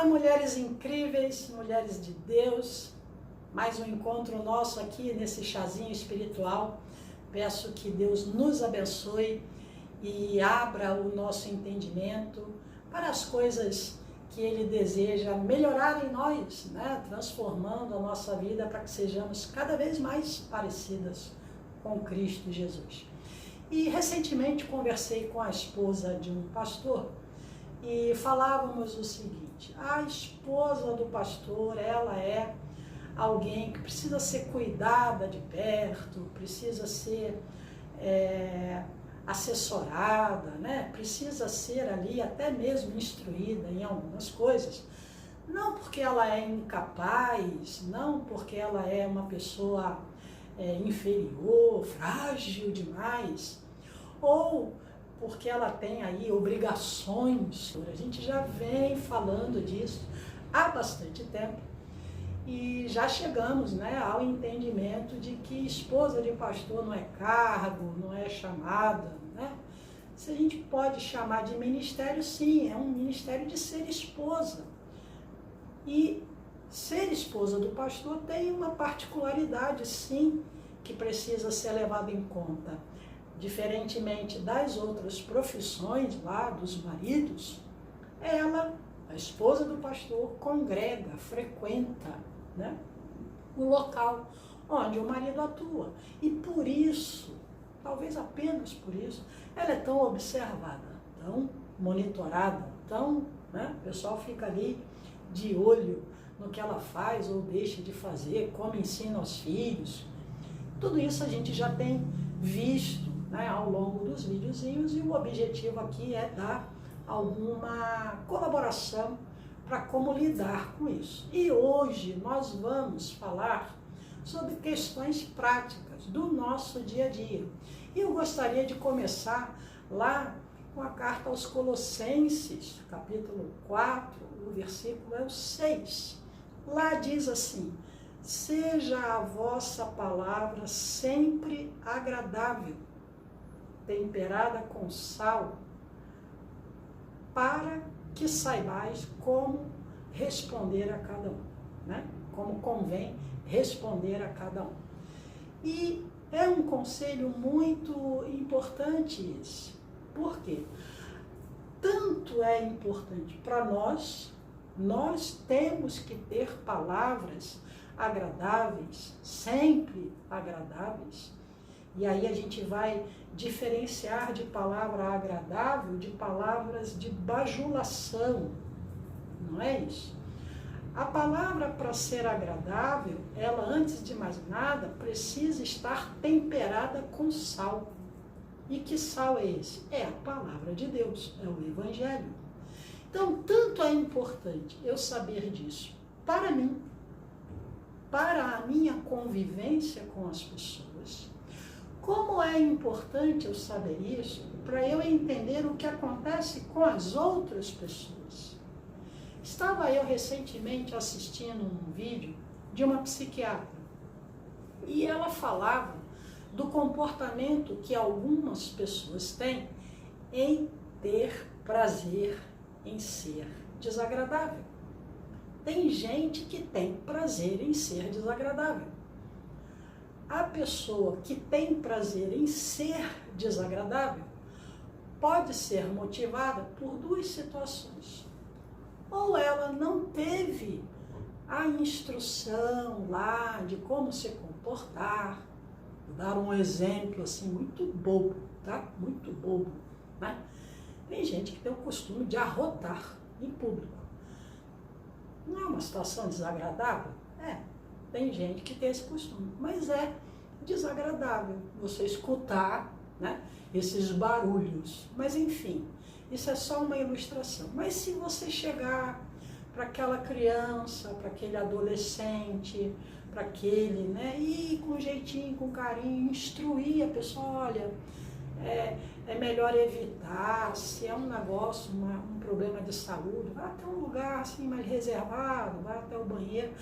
Olá, mulheres incríveis, mulheres de Deus, mais um encontro nosso aqui nesse chazinho espiritual. Peço que Deus nos abençoe e abra o nosso entendimento para as coisas que Ele deseja melhorar em nós, né? Transformando a nossa vida para que sejamos cada vez mais parecidas com Cristo Jesus. E recentemente conversei com a esposa de um pastor e falávamos o seguinte: a esposa do pastor, ela é alguém que precisa ser cuidada de perto, precisa ser assessorada, né? Precisa ser ali até mesmo instruída em algumas coisas, não porque ela é incapaz, não porque ela é uma pessoa inferior, frágil demais, ou porque ela tem aí obrigações. A gente já vem falando disso há bastante tempo e já chegamos, né, ao entendimento de que esposa de pastor não é cargo, não é chamada, né? Se a gente pode chamar de ministério, sim, é um ministério de ser esposa. E ser esposa do pastor tem uma particularidade, sim, que precisa ser levada em conta. Diferentemente das outras profissões lá dos maridos, ela, a esposa do pastor, congrega, frequenta, né, o local onde o marido atua. E por isso, talvez apenas por isso, ela é tão observada, tão monitorada, tão, né, o pessoal fica ali de olho no que ela faz ou deixa de fazer, como ensina aos filhos. Tudo isso a gente já tem visto, né, ao longo dos videozinhos, e o objetivo aqui é dar alguma colaboração para como lidar com isso. E hoje nós vamos falar sobre questões práticas do nosso dia a dia. E eu gostaria de começar lá com a carta aos Colossenses, capítulo 4, o versículo é o 6. Lá diz assim: seja a vossa palavra sempre agradável, temperada com sal, para que saibais como responder a cada um, né? Como convém responder a cada um. E é um conselho muito importante esse. Por quê? Tanto é importante para nós temos que ter palavras agradáveis, sempre agradáveis. E aí a gente vai diferenciar de palavra agradável de palavras de bajulação, não é isso? A palavra, para ser agradável, ela, antes de mais nada, precisa estar temperada com sal. E que sal é esse? É a palavra de Deus, é o Evangelho. Então, tanto é importante eu saber disso para mim, para a minha convivência com as pessoas, como é importante eu saber isso para eu entender o que acontece com as outras pessoas. Estava eu recentemente assistindo um vídeo de uma psiquiatra e ela falava do comportamento que algumas pessoas têm em ter prazer em ser desagradável. Tem gente que tem prazer em ser desagradável. A pessoa que tem prazer em ser desagradável pode ser motivada por duas situações. Ou ela não teve a instrução lá de como se comportar. Vou dar um exemplo assim muito bobo, tá? Muito bobo, né? Tem gente que tem o costume de arrotar em público. Não é uma situação desagradável? Tem gente que tem esse costume, mas é desagradável você escutar, né, esses barulhos. Mas enfim, isso é só uma ilustração. Mas se você chegar para aquela criança, para aquele adolescente, para aquele, né, e com jeitinho, com carinho, instruir a pessoa: olha, é melhor evitar, se é um negócio, um problema de saúde, vá até um lugar assim mais reservado, vá até o banheiro.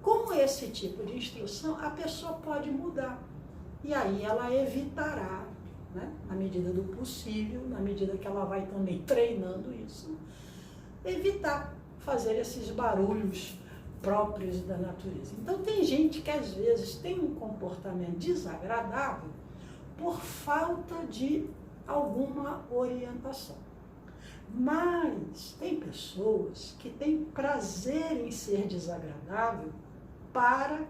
Com esse tipo de instrução, a pessoa pode mudar. E aí ela evitará, né, na medida do possível, na medida que ela vai também treinando isso, evitar fazer esses barulhos próprios da natureza. Então tem gente que às vezes tem um comportamento desagradável por falta de alguma orientação. Mas tem pessoas que têm prazer em ser desagradável para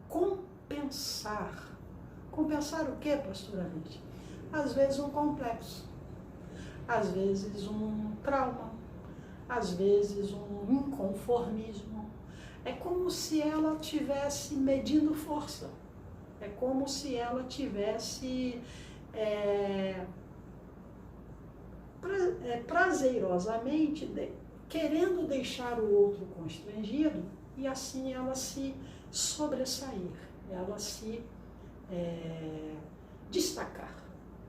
compensar. Compensar o quê, pastora Lídia? Às vezes um complexo, às vezes um trauma, às vezes um inconformismo. É como se ela estivesse medindo força. É como se ela estivesse prazerosamente querendo deixar o outro constrangido e assim ela se sobressair, ela se destacar.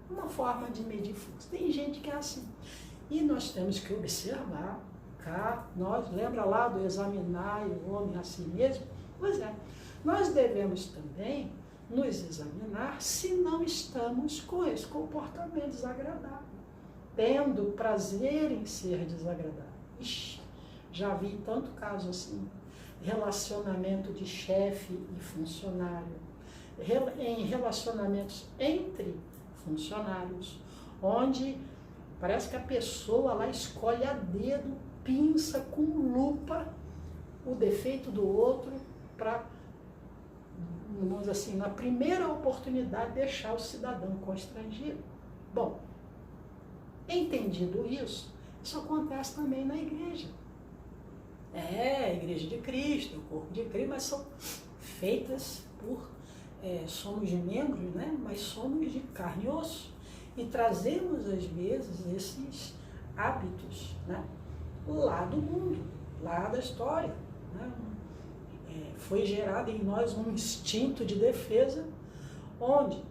Uma forma de medir força. Tem gente que é assim. E nós temos que observar, lembra lá do examinar o homem a si mesmo? Pois é, nós devemos também nos examinar se não estamos com esse comportamento desagradável, tendo prazer em ser desagradável. Ixi, já vi tanto caso assim, relacionamento de chefe e funcionário, em relacionamentos entre funcionários, onde parece que a pessoa lá escolhe a dedo, pinça com lupa o defeito do outro para, vamos dizer assim, na primeira oportunidade deixar o cidadão constrangido. Bom, entendido isso, isso acontece também na igreja. A igreja de Cristo, o corpo de Cristo, mas são feitas por, somos membros, né? Mas somos de carne e osso. E trazemos, às vezes, esses hábitos, né? Lá do mundo, lá da história. Né? Foi gerado em nós um instinto de defesa, onde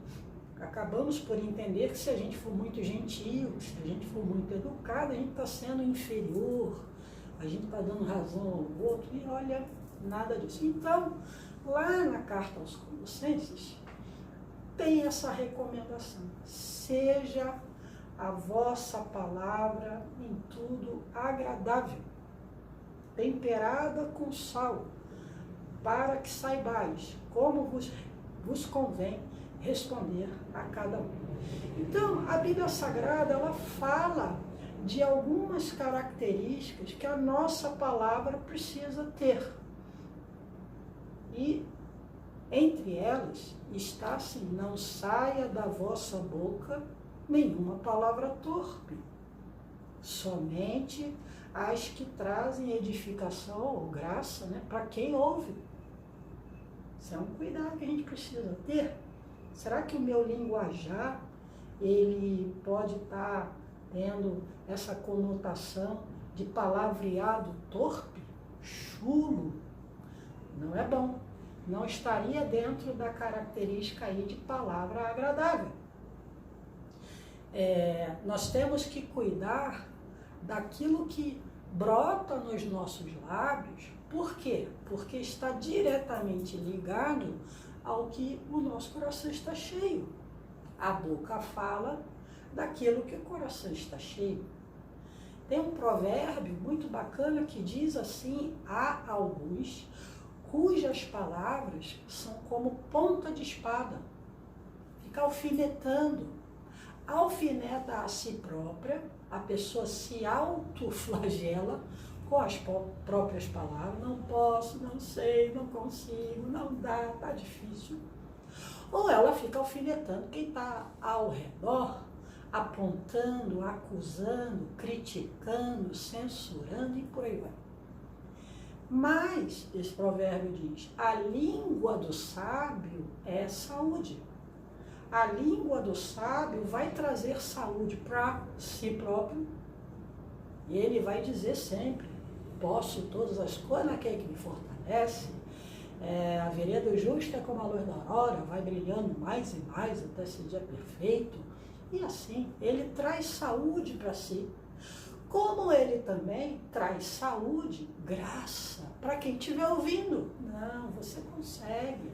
acabamos por entender que se a gente for muito gentil, se a gente for muito educado, a gente está sendo inferior, a gente está dando razão ao outro, e olha, nada disso. Então, lá na carta aos Colossenses, tem essa recomendação: seja a vossa palavra em tudo agradável, temperada com sal, para que saibais como vos convém responder a cada um. Então, a Bíblia Sagrada, ela fala de algumas características que a nossa palavra precisa ter. E entre elas está assim: não saia da vossa boca nenhuma palavra torpe, somente as que trazem edificação ou graça, né, para quem ouve. Isso é um cuidado que a gente precisa ter. Será que o meu linguajar, ele pode estar tendo essa conotação de palavreado torpe, chulo? Não é bom. Não estaria dentro da característica aí de palavra agradável. Nós temos que cuidar daquilo que brota nos nossos lábios. Por quê? Porque está diretamente ligado ao que o nosso coração está cheio. A boca fala daquilo que o coração está cheio. Tem um provérbio muito bacana que diz assim: há alguns cujas palavras são como ponta de espada, fica alfinetando, alfineta a si própria, a pessoa se autoflagela com as próprias palavras: não posso, não sei, não consigo, não dá, está difícil. Ou ela fica alfinetando quem está ao redor, apontando, acusando, criticando, censurando e por aí vai. Mas, esse provérbio diz: a língua do sábio é saúde. A língua do sábio vai trazer saúde para si próprio. E ele vai dizer sempre: posso todas as coisas naquele que me fortalece. A vereda do justo é como a luz da aurora, vai brilhando mais e mais até esse dia perfeito. E assim, ele traz saúde para si. Como ele também traz saúde, graça, para quem estiver ouvindo. Não, você consegue.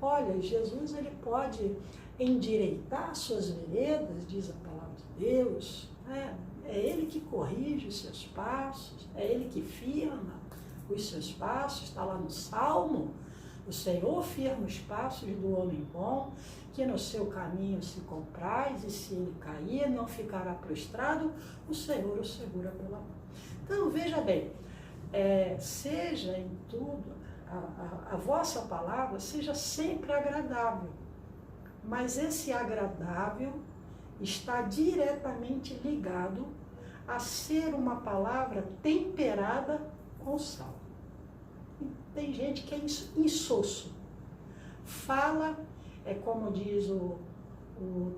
Olha, Jesus, ele pode endireitar suas veredas, diz a palavra de Deus, né? É Ele que corrige os seus passos, é Ele que firma os seus passos, está lá no Salmo. O Senhor firma os passos do homem bom, que no seu caminho se compraz, e se ele cair, não ficará prostrado, o Senhor o segura pela mão. Então, veja bem, seja em tudo, a vossa palavra seja sempre agradável, mas esse agradável está diretamente ligado a ser uma palavra temperada com sal. Tem gente que é insosso. Fala, é como diz o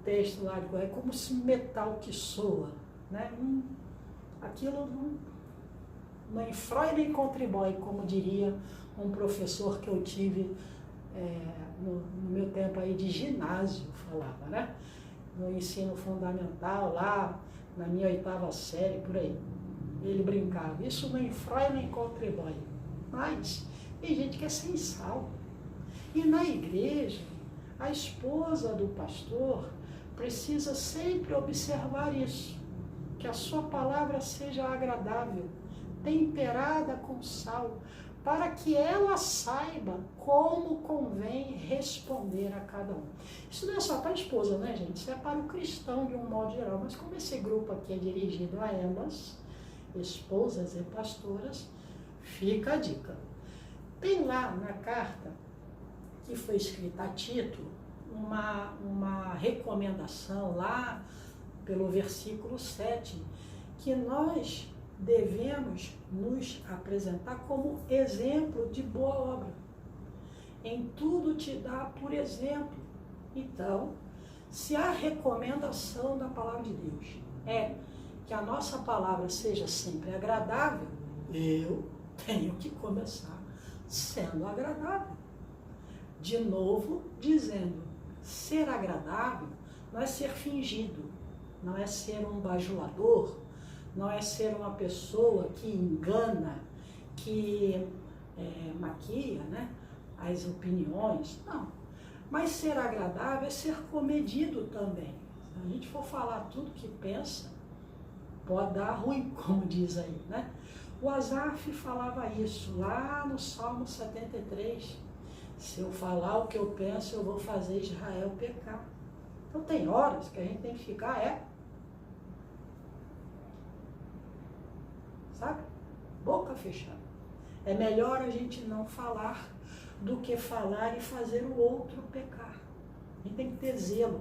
texto lá, é como se metal que soa, né? Aquilo não infrói nem contribui, como diria um professor que eu tive no meu tempo aí de ginásio, falava, né? No ensino fundamental, lá na minha 8ª série, por aí. Ele brincava, isso não infrói nem contribui. Mas tem gente que é sem sal. E na igreja, a esposa do pastor precisa sempre observar isso, que a sua palavra seja agradável, temperada com sal, para que ela saiba como convém responder a cada um. Isso não é só para a esposa, né, gente? Isso é para o cristão de um modo geral. Mas como esse grupo aqui é dirigido a elas, esposas e pastoras, fica a dica. Tem lá na carta que foi escrita a Tito, uma recomendação lá pelo versículo 7, que nós devemos nos apresentar como exemplo de boa obra. Em tudo te dá por exemplo. Então, se a recomendação da palavra de Deus é que a nossa palavra seja sempre agradável, eu tenho que começar sendo agradável. De novo, dizendo, ser agradável não é ser fingido, não é ser um bajulador, não é ser uma pessoa que engana, que maquia, né, as opiniões, não. Mas ser agradável é ser comedido também. Se a gente for falar tudo que pensa, pode dar ruim, como diz aí, né? O Asaf falava isso lá no Salmo 73. Se eu falar o que eu penso, eu vou fazer Israel pecar. Então tem horas que a gente tem que ficar, sabe? Boca fechada. É melhor a gente não falar do que falar e fazer o outro pecar. A gente tem que ter zelo.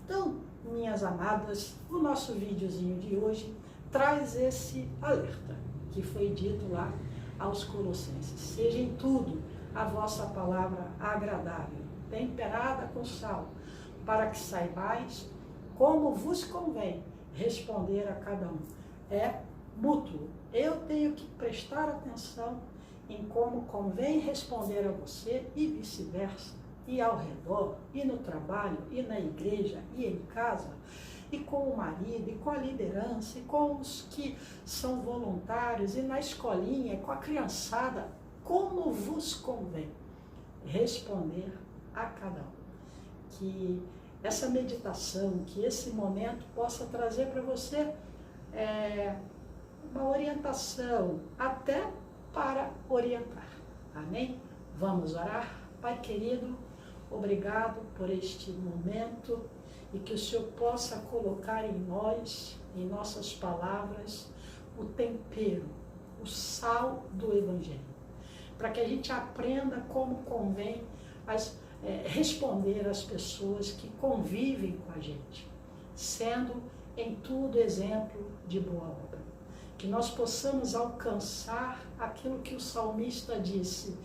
Então, minhas amadas, o nosso videozinho de hoje traz esse alerta que foi dito lá aos Colossenses. Seja em tudo a vossa palavra agradável, temperada com sal, para que saibais como vos convém responder a cada um. É mútuo. Eu tenho que prestar atenção em como convém responder a você e vice-versa, e ao redor, e no trabalho, e na igreja, e em casa, e com o marido, e com a liderança, e com os que são voluntários, e na escolinha, e com a criançada, como vos convém responder a cada um. Que essa meditação, que esse momento possa trazer para você uma orientação, até para orientar. Amém? Vamos orar? Pai querido, obrigado por este momento e que o Senhor possa colocar em nós, em nossas palavras, o tempero, o sal do Evangelho, para que a gente aprenda como convém responder às pessoas que convivem com a gente, sendo em tudo exemplo de boa obra. Que nós possamos alcançar aquilo que o salmista disse,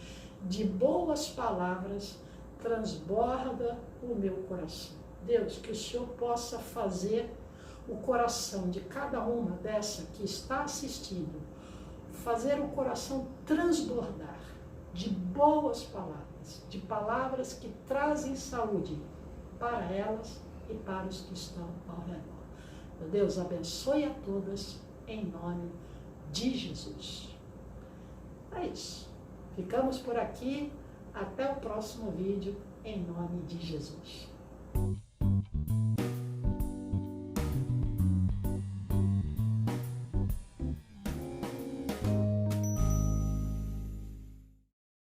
de boas palavras transborda o meu coração. Deus, que o Senhor possa fazer o coração de cada uma dessa que está assistindo, fazer o coração transbordar de boas palavras, de palavras que trazem saúde para elas e para os que estão ao redor. Meu Deus, abençoe a todas em nome de Jesus. É isso. Ficamos por aqui. Até o próximo vídeo, em nome de Jesus.